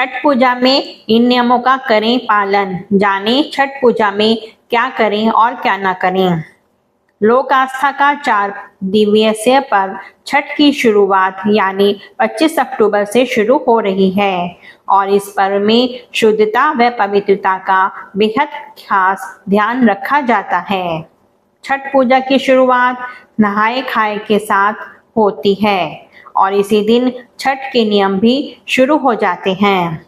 छठ पूजा में इन नियमों का करें पालन। जानें छठ पूजा में क्या करें और क्या ना करें। लोक आस्था का 4 दिवसीय पर्व छठ की शुरुआत यानी 25 अक्टूबर से शुरू हो रही है और इस पर्व में शुद्धता व पवित्रता का बेहद खास ध्यान रखा जाता है। छठ पूजा की शुरुआत नहाए खाए के साथ होती है और इसी दिन छठ के नियम भी शुरू हो जाते हैं।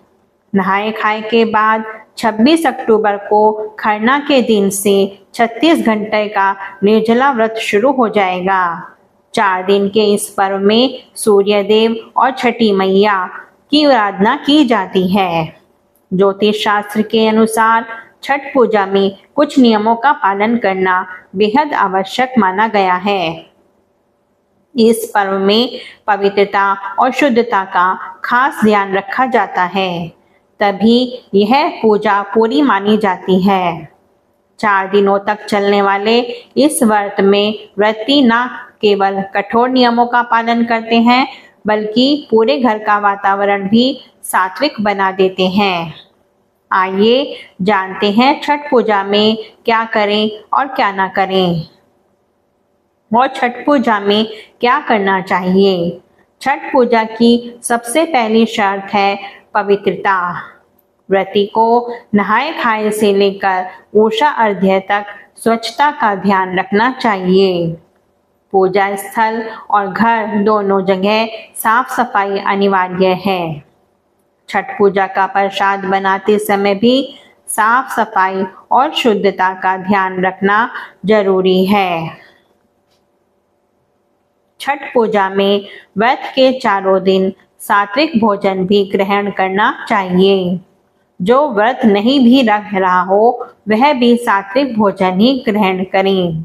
नहाए खाए के बाद 26 अक्टूबर को खरना के दिन से 36 घंटे का निर्जला व्रत शुरू हो जाएगा। 4 दिन के इस पर्व में सूर्य देव और छठी मैया की आराधना की जाती है। ज्योतिष शास्त्र के अनुसार छठ पूजा में कुछ नियमों का पालन करना बेहद आवश्यक माना गया है। इस पर्व में पवित्रता और शुद्धता का खास ध्यान रखा जाता है, तभी यह पूजा पूरी मानी जाती है। 4 दिनों तक चलने वाले इस व्रत में व्रती न केवल कठोर नियमों का पालन करते हैं बल्कि पूरे घर का वातावरण भी सात्विक बना देते हैं। आइए जानते हैं छठ पूजा में क्या करें और क्या ना करें और छठ पूजा में क्या करना चाहिए। छठ पूजा की सबसे पहली शर्त है पवित्रता। व्रती को नहाए खाए से लेकर उषा अर्घ्य तक स्वच्छता का ध्यान रखना चाहिए। पूजा स्थल और घर दोनों जगह साफ सफाई अनिवार्य है। छठ पूजा का प्रसाद बनाते समय भी साफ सफाई और शुद्धता का ध्यान रखना जरूरी है। छठ पूजा में व्रत के 4 दिन सात्विक भोजन भी ग्रहण करना चाहिए। जो व्रत नहीं भी रख रहा हो वह भी सात्विक भोजन ही ग्रहण करें।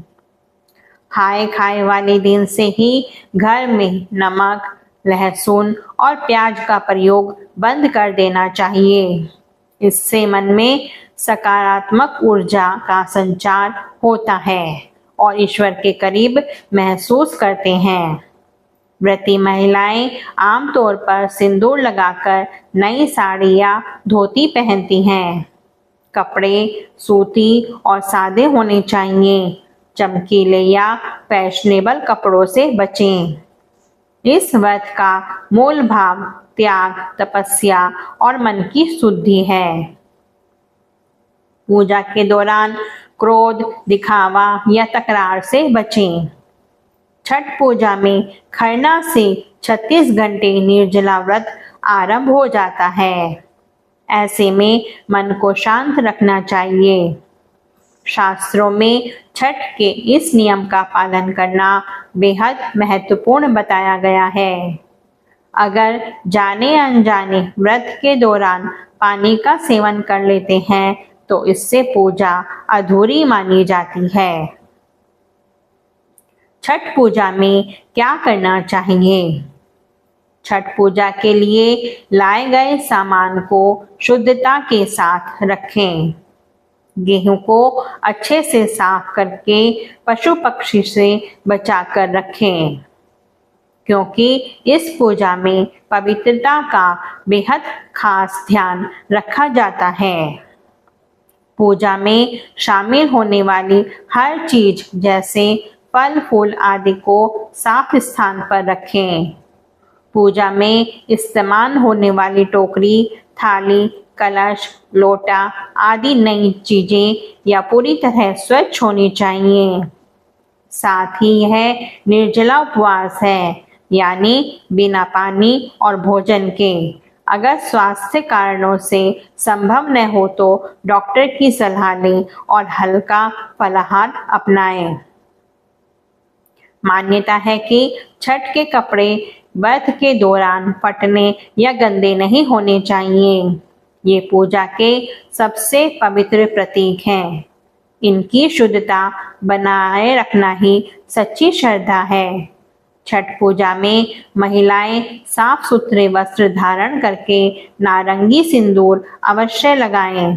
खाए खाए वाले दिन से ही घर में नमक, लहसुन और प्याज का प्रयोग बंद कर देना चाहिए। इससे मन में सकारात्मक ऊर्जा का संचार होता है और ईश्वर के करीब महसूस करते हैं। व्रती महिलाएं आमतौर पर सिंदूर लगाकर नई साड़ी या धोती पहनती हैं। कपड़े सूती और सादे होने चाहिए। चमकीले या फैशनेबल कपड़ों से बचें। इस व्रत का मूल भाव त्याग, तपस्या और मन की शुद्धि है। पूजा के दौरान क्रोध, दिखावा या तकरार से बचें। छठ पूजा में खरना से 36 घंटे निर्जला व्रत आरंभ हो जाता है। ऐसे में मन को शांत रखना चाहिए। शास्त्रों में छठ के इस नियम का पालन करना बेहद महत्वपूर्ण बताया गया है। अगर जाने अनजाने व्रत के दौरान पानी का सेवन कर लेते हैं तो इससे पूजा अधूरी मानी जाती है। छठ पूजा में क्या करना चाहिए। छठ पूजा के लिए लाए गए सामान को शुद्धता के साथ रखें। गेहूं को अच्छे से साफ करके पशु पक्षी से बचाकर रखें, क्योंकि इस पूजा में पवित्रता का बेहद खास ध्यान रखा जाता है। पूजा में शामिल होने वाली हर चीज जैसे फल फूल आदि को साफ स्थान पर रखें। पूजा में इस्तेमाल होने वाली टोकरी, थाली, कलश, लोटा आदि नई चीजें या पूरी तरह स्वच्छ होनी चाहिए। साथ ही यह निर्जला उपवास है, यानी बिना पानी और भोजन के। अगर स्वास्थ्य कारणों से संभव न हो तो डॉक्टर की सलाह लें और हल्का फलाहार अपनाएं। मान्यता है कि छठ के कपड़े व्रत के दौरान फटने या गंदे नहीं होने चाहिए। ये पूजा के सबसे पवित्र प्रतीक हैं। इनकी शुद्धता बनाए रखना ही सच्ची श्रद्धा है। छठ पूजा में महिलाएं साफ सुथरे वस्त्र धारण करके नारंगी सिंदूर अवश्य लगाएं।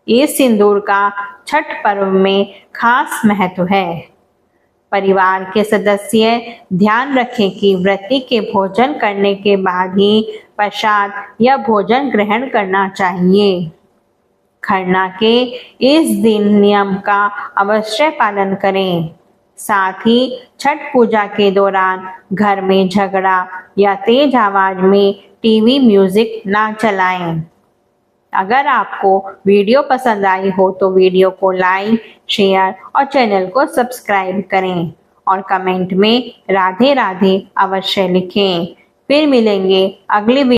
इस सिंदूर का छठ पर्व में खास महत्व है। परिवार के सदस्य ध्यान रखें कि व्रती के भोजन करने के बाद ही प्रसाद या भोजन ग्रहण करना चाहिए। खरना के इस दिन नियम का अवश्य पालन करें। साथ ही छठ पूजा के दौरान घर में झगड़ा या तेज आवाज में टीवी म्यूजिक ना चलाएं। अगर आपको वीडियो पसंद आई हो तो वीडियो को लाइक, शेयर और चैनल को सब्सक्राइब करें और कमेंट में राधे राधे अवश्य लिखें। फिर मिलेंगे अगली